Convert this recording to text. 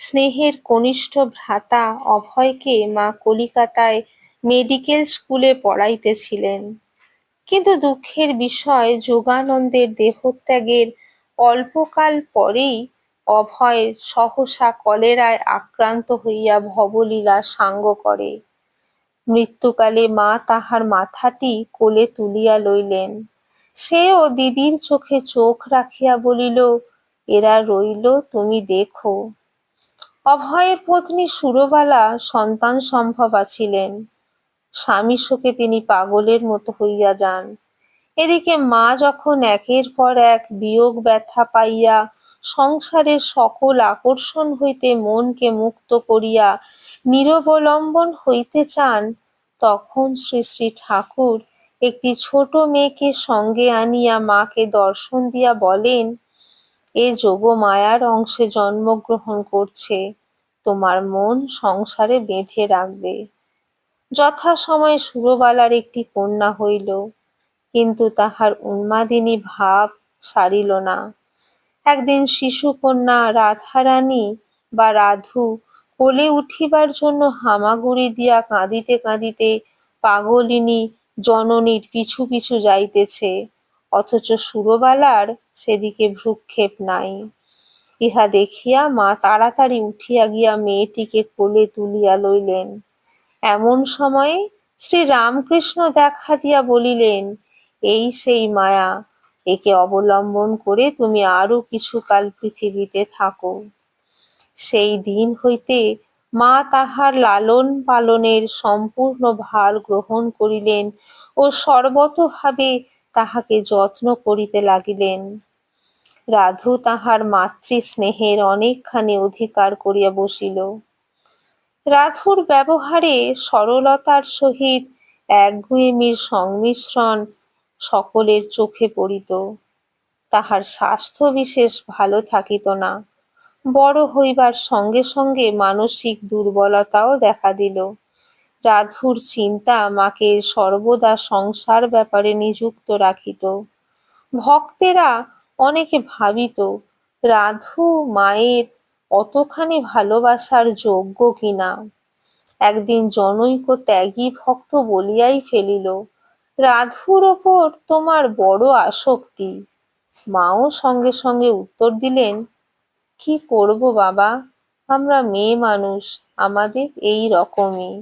স্নেহের কনিষ্ঠ ভ্রাতা অভয়কে মা কলিকাতায় মেডিকেল স্কুলে পড়াইতেছিলেন। কিন্তু দুঃখের বিষয়, যোগানন্দের দেহত্যাগের অল্পকাল পরেই অভয় সহসা কলেরায় আক্রান্ত হইয়া ভবলীলা সাঙ্গ করে। মৃত্যুকালে মা তাহার মাথাটি কোলে তুলিয়া লইলেন। সেও দিদির চোখে চোখ রাখিয়া বলিল, এরা রইল, তুমি দেখো। অভয়ের পত্নী সুরবালা সন্তান সম্ভবা ছিলেন। স্বামী শোকে তিনি পাগলের মতো হইয়া যান। এদিকে মা যখন একের পর এক বিয়োগ ব্যথা পাইয়া সংসারের সকল আকর্ষণ হইতে মনকে মুক্ত করিয়া নিরবলম্বন হইতে চান, তখন শ্রী শ্রী ঠাকুর একটি ছোট মেয়েকে সঙ্গে আনিয়া মাকে দর্শন দিয়া বলেন, এ যোগমায়ার অংশে জন্মগ্রহণ করছে, তোমার মন সংসারে বেঁধে রাখবে। যথাসময়ে সুরবালার একটি কন্যা হইল, কিন্তু তাহার উন্মাদিনী ভাব সারিল না। একদিন শিশুকন্যা রাধারানী বা রাধু কোলে উঠিবার জন্য হামাগুড়ি দিয়া কাঁদিতে কাঁদিতে পাগলিনী জননীর পিছু পিছু যাইতেছে, অথচ সুরবালার সেদিকে ভ্রূক্ষেপ নাই। ইহা দেখিয়া মা তাড়াতাড়ি উঠিয়া গিয়া মেয়েটিকে কোলে তুলিয়া লইলেন। এমন সময়ে শ্রী রামকৃষ্ণ দেখা দিয়া বলিলেন, এই সেই মায়া, একে অবলম্বন করে তুমি আরো কিছুকাল পৃথিবীতে থাকো। সেই দিন হইতে মা তাহার লালন পালনের সম্পূর্ণ ভার গ্রহণ করিলেন ও সর্বতোভাবে তাহাকে যত্ন করিতে লাগিলেন। রাধু তাহার মাতৃ স্নেহের অনেকখানি অধিকার করিয়া বসিল। রাধুর ব্যবহারে সরলতার সহিত একগুঁয়েমির সংমিশ্রণ সকলের চোখে পড়িত। তাহার স্বাস্থ্য বিশেষ ভালো থাকিত না। বড় হইবার সঙ্গে সঙ্গে মানসিক দুর্বলতাও দেখা দিল। রাধুর চিন্তা মাকে সর্বদা সংসার ব্যাপারে নিযুক্ত রাখিত। ভক্তেরা অনেকে ভাবিত, রাধু মায়ের অতখানি ভালোবাসার যোগ্য কিনা। একদিন জনৈক ত্যাগী ভক্ত বলিয়াই ফেলিল, রাধুর ওপর তোমার বড় আসক্তি। মাও সঙ্গে সঙ্গে উত্তর দিলেন, কি করব বাবা, আমরা মেয়ে মানুষ, আমাদের এই রকমই।